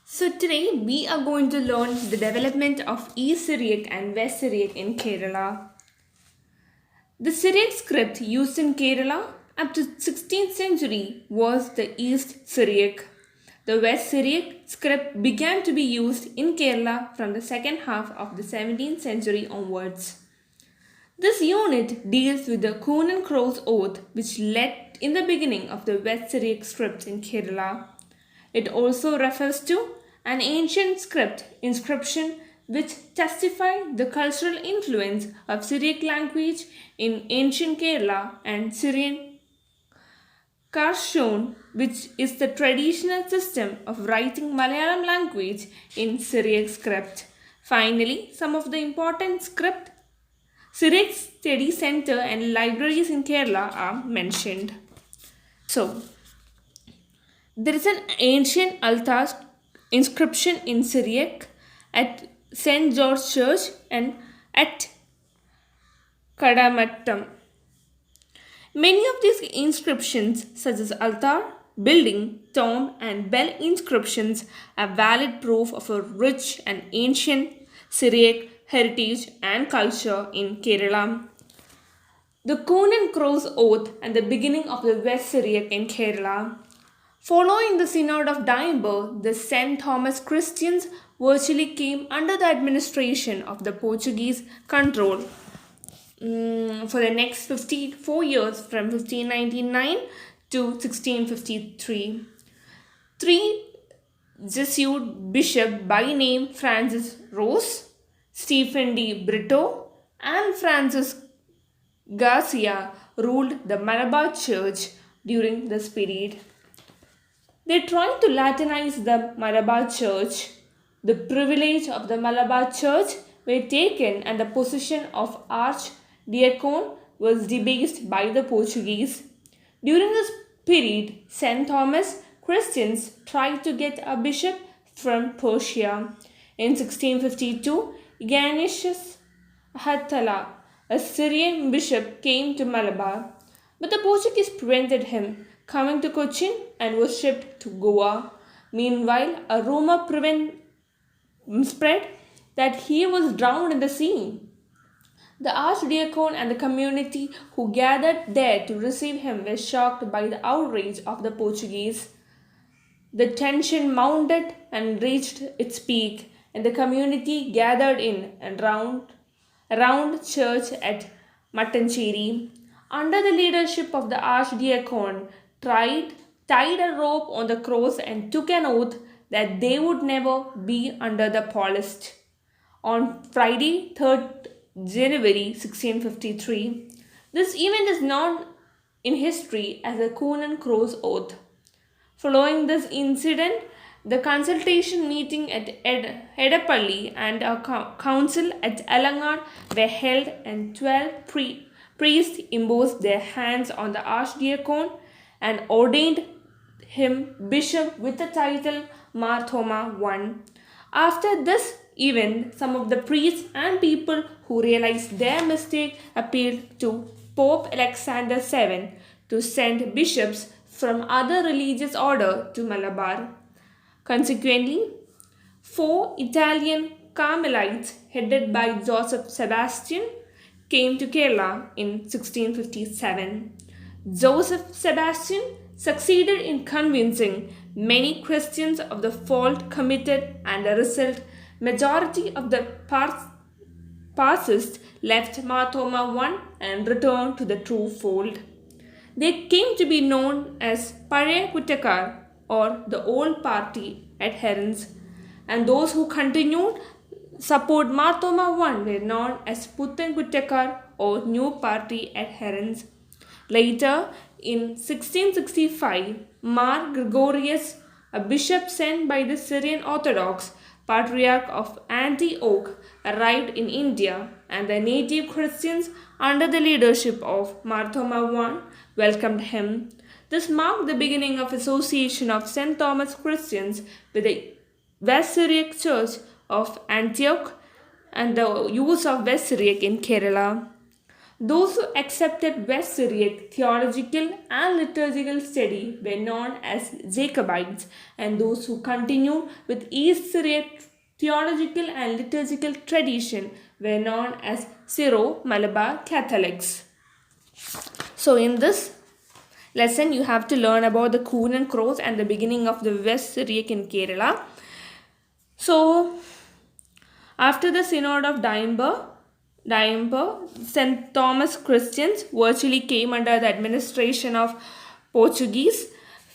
So today we are going to learn the development of East Syriac and West Syriac in Kerala. The Syriac script used in Kerala up to 16th century was the East Syriac. The West Syriac script began to be used in Kerala from the second half of the 17th century onwards. This unit deals with the Coon and Crow's oath which led in the beginning of the West Syriac script in Kerala. It also refers to an ancient script inscription which testify the cultural influence of Syriac language in ancient Kerala and Syrian Karshon, which is the traditional system of writing Malayalam language in Syriac script. Finally, some of the important script Syriac Study Center and libraries in Kerala are mentioned. So, there is an ancient altar inscription in Syriac at St. George Church and at Kadamattam. Many of these inscriptions, such as altar, building, tomb, and bell inscriptions, are valid proof of a rich and ancient Syriac heritage and culture in Kerala. The Coon and Crow's oath and the beginning of the West Syriac in Kerala. Following the Synod of Dimber, the St. Thomas Christians virtually came under the administration of the Portuguese control for the next 54 years from 1599 to 1653. Three Jesuit bishops by name Francis Rose, Stephen D. Brito, and Francis Garcia ruled the Malabar Church during this period. They tried to Latinize the Malabar Church. The privilege of the Malabar Church were taken and the position of archdeacon was debased by the Portuguese. During this period, St. Thomas Christians tried to get a bishop from Persia. In 1652, Ignatius Hatala, a Syrian bishop, came to Malabar, but the Portuguese prevented him coming to Cochin and was shipped to Goa. Meanwhile, a rumor spread that he was drowned in the sea. The archdeacon and the community who gathered there to receive him were shocked by the outrage of the Portuguese. The tension mounted and reached its peak, and the community gathered in and around church at Mattancherry. Under the leadership of the archdeacon, tied a rope on the cross and took an oath that they would never be under the polished. On Friday, 3rd January 1653, this event is known in history as the Coon and Crow's Oath. Following this incident, the consultation meeting at Edapalli and a council at Alangar were held, and 12 priests imposed their hands on the archdeacon and ordained him bishop with the title Marthoma I. After this event, some of the priests and people who realized their mistake appealed to Pope Alexander VII to send bishops from other religious order to Malabar. Consequently, 4 Italian Carmelites headed by Joseph Sebastian came to Kerala in 1657. Joseph Sebastian succeeded in convincing many Christians of the fault committed, and as a result, majority of the Parsists left Marthoma I and returned to the true fold. They came to be known as Pare Kuttakar, or the old party adherents, and those who continued support Marthoma I were known as Puttan Kuttakar or new party adherents. Later, in 1665, Mar Gregorius, a bishop sent by the Syrian Orthodox Patriarch of Antioch, arrived in India, and the native Christians, under the leadership of Marthoma I, welcomed him. This marked the beginning of association of St. Thomas Christians with the West Syriac Church of Antioch and the use of West Syriac in Kerala. Those who accepted West Syriac theological and liturgical study were known as Jacobites, and those who continued with East Syriac theological and liturgical tradition were known as Syro-Malabar Catholics. So, in this lesson, you have to learn about the Coon and Crows and the beginning of the West Syriac in Kerala. So, after the Synod of Diamber, St. Thomas Christians virtually came under the administration of Portuguese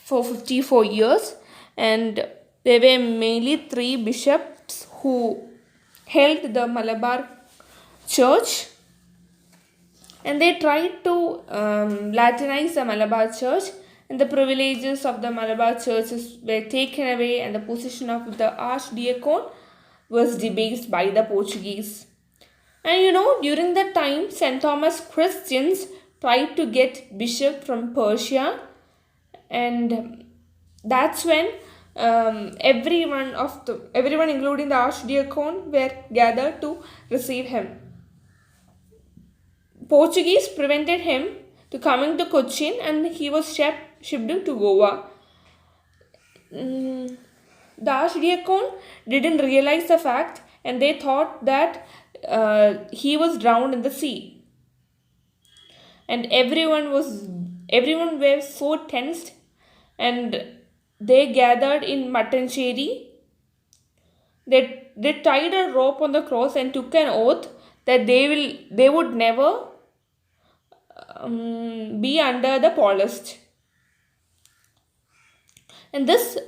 for 54 years, and there were mainly 3 bishops who held the Malabar Church, and they tried to Latinize the Malabar Church, and the privileges of the Malabar churches were taken away, and the position of the archdeacon was debased by the Portuguese. And during that time, St. Thomas Christians tried to get bishop from Persia, and that's when everyone including the archdeacon were gathered to receive him. Portuguese prevented him to coming to Cochin, and he was shipped to Goa. The archdeacon didn't realize the fact, and they thought that he was drowned in the sea. And everyone were so tensed, and they gathered in Mattancherry. They tied a rope on the cross and took an oath that they would never be under the polished. And this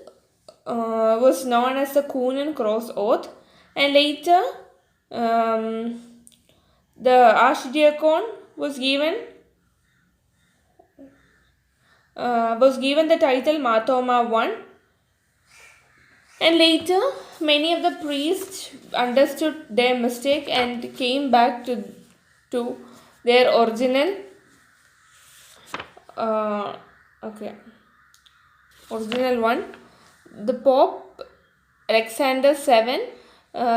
was known as the Coon and Crows oath. And later, the archdeacon was given the title Marthoma I. And later, many of the priests understood their mistake and came back to their original one. The Pope Alexander VII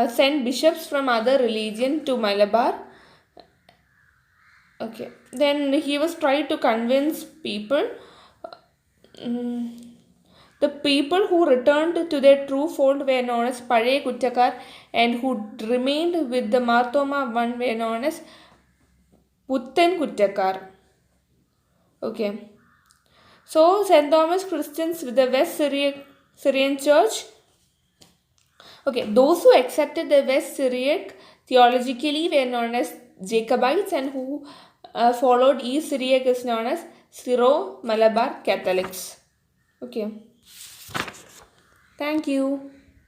sent bishops from other religion to Malabar. Then he was trying to convince people. The people who returned to their true fold were known as Pazhaya Kuttakar, and who remained with the Marthoma I were known as Puttan Kuttakar. So St. Thomas Christians with the West Syrian Church. Those who accepted the West Syriac theologically were known as Jacobites, and who followed East Syriac is known as Syro-Malabar Catholics. Thank you.